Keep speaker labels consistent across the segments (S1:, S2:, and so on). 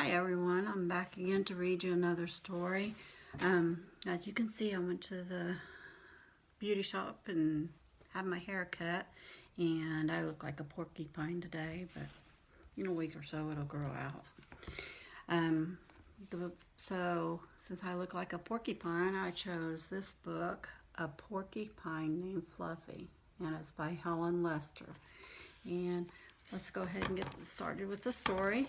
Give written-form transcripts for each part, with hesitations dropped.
S1: Hi everyone, I'm back again to read you another story. As you can see, I went to the beauty shop and had my hair cut, and I look like a porcupine today, but in a week or so it'll grow out. So since I look like a porcupine, I chose this book, A Porcupine Named Fluffy, and it's by Helen. And let's go ahead and get started with the story.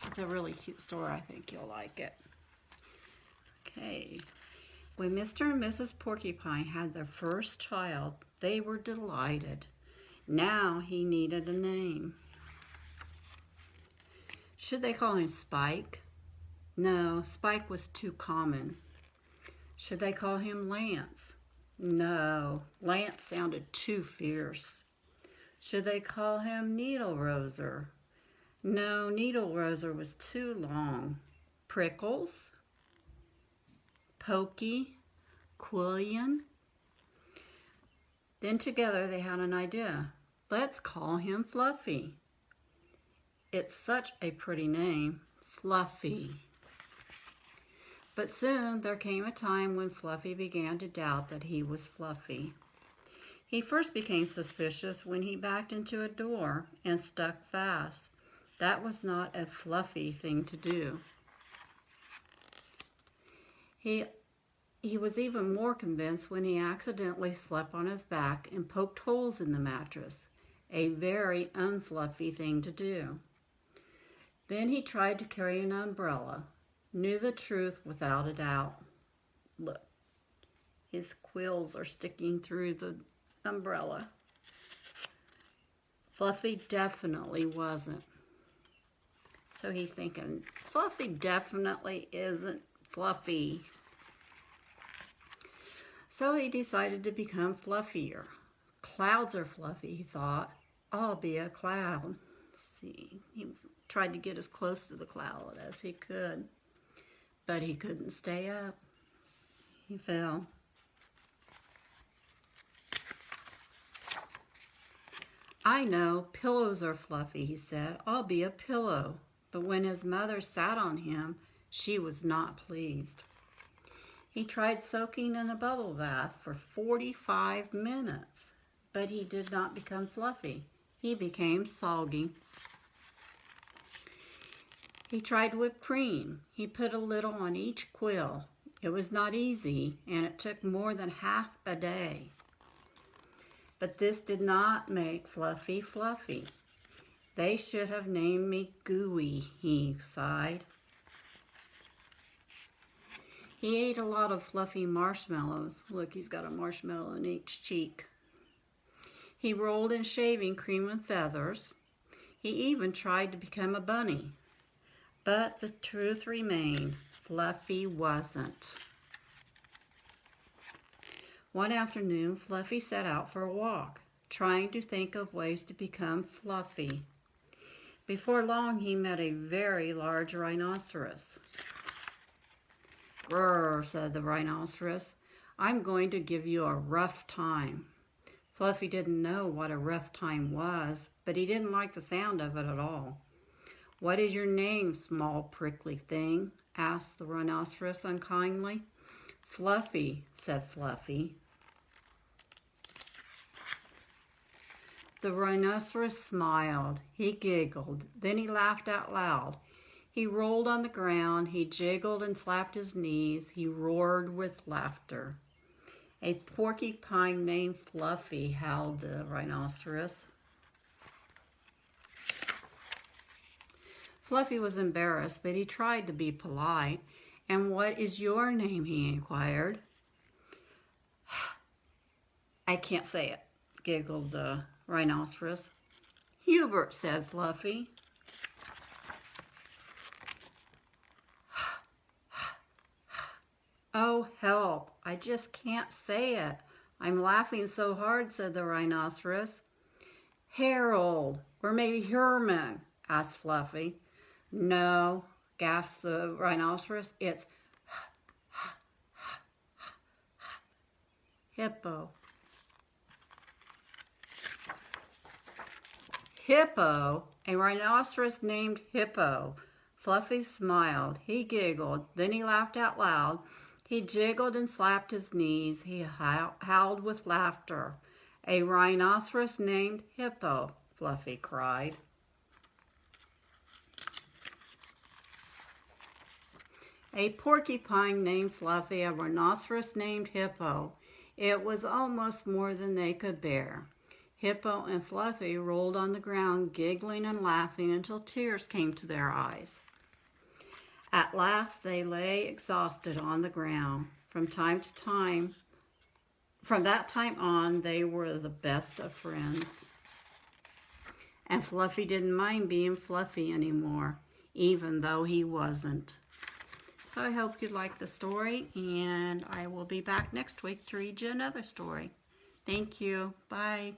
S1: It's a really cute story. I think you'll like it. Okay. When Mr. and Mrs. Porcupine had their first child, they were delighted. Now he needed a name. Should they call him Spike? No, Spike was too common. Should they call him Lance? No, Lance sounded too fierce. Should they call him Needle Roser? No, Needle Roser was too long. Prickles? Pokey? Quillian? Then together they had an idea. Let's call him Fluffy. It's such a pretty name, Fluffy. But soon there came a time when Fluffy began to doubt that he was Fluffy. He first became suspicious when he backed into a door and stuck fast. That was not a Fluffy thing to do. He was even more convinced when he accidentally slept on his back and poked holes in the mattress. A very unfluffy thing to do. Then he tried to carry an umbrella. Knew the truth without a doubt. Look, his quills are sticking through the umbrella. Fluffy definitely wasn't. So he's thinking, Fluffy definitely isn't Fluffy. So he decided to become fluffier. Clouds are fluffy, he thought. I'll be a cloud. See, he tried to get as close to the cloud as he could, but he couldn't stay up. He fell. I know, pillows are fluffy, he said. I'll be a pillow. But when his mother sat on him, she was not pleased. He tried soaking in a bubble bath for 45 minutes, but he did not become fluffy. He became soggy. He tried whipped cream. He put a little on each quill. It was not easy, and it took more than half a day. But this did not make Fluffy fluffy. They should have named me Gooey, he sighed. He ate a lot of fluffy marshmallows. Look, he's got a marshmallow in each cheek. He rolled in shaving cream and feathers. He even tried to become a bunny. But the truth remained, Fluffy wasn't. One afternoon, Fluffy set out for a walk, trying to think of ways to become fluffy. Before long, he met a very large rhinoceros. Grrr, said the rhinoceros. I'm going to give you a rough time. Fluffy didn't know what a rough time was, but he didn't like the sound of it at all. What is your name, small prickly thing? Asked the rhinoceros unkindly. Fluffy, said Fluffy. The rhinoceros smiled. He giggled. Then he laughed out loud. He rolled on the ground. He jiggled and slapped his knees. He roared with laughter. A porcupine named Fluffy, howled the rhinoceros. Fluffy was embarrassed, but he tried to be polite. And what is your name? He inquired. I can't say it, giggled the rhinoceros. Hubert, said Fluffy. Oh, help, I just can't say it. I'm laughing so hard, said the rhinoceros. Harold, or maybe Herman, asked Fluffy. No, gasped the rhinoceros. It's Hippo. Hippo, a rhinoceros named Hippo. Fluffy smiled. He giggled. Then he laughed out loud. He jiggled and slapped his knees. He howled with laughter. A rhinoceros named Hippo, Fluffy cried. A porcupine named Fluffy, a rhinoceros named Hippo. It was almost more than they could bear. Hippo and Fluffy rolled on the ground, giggling and laughing until tears came to their eyes. At last they lay exhausted on the ground. From that time on, they were the best of friends. And Fluffy didn't mind being Fluffy anymore, even though he wasn't. So I hope you liked the story, and I will be back next week to read you another story. Thank you. Bye.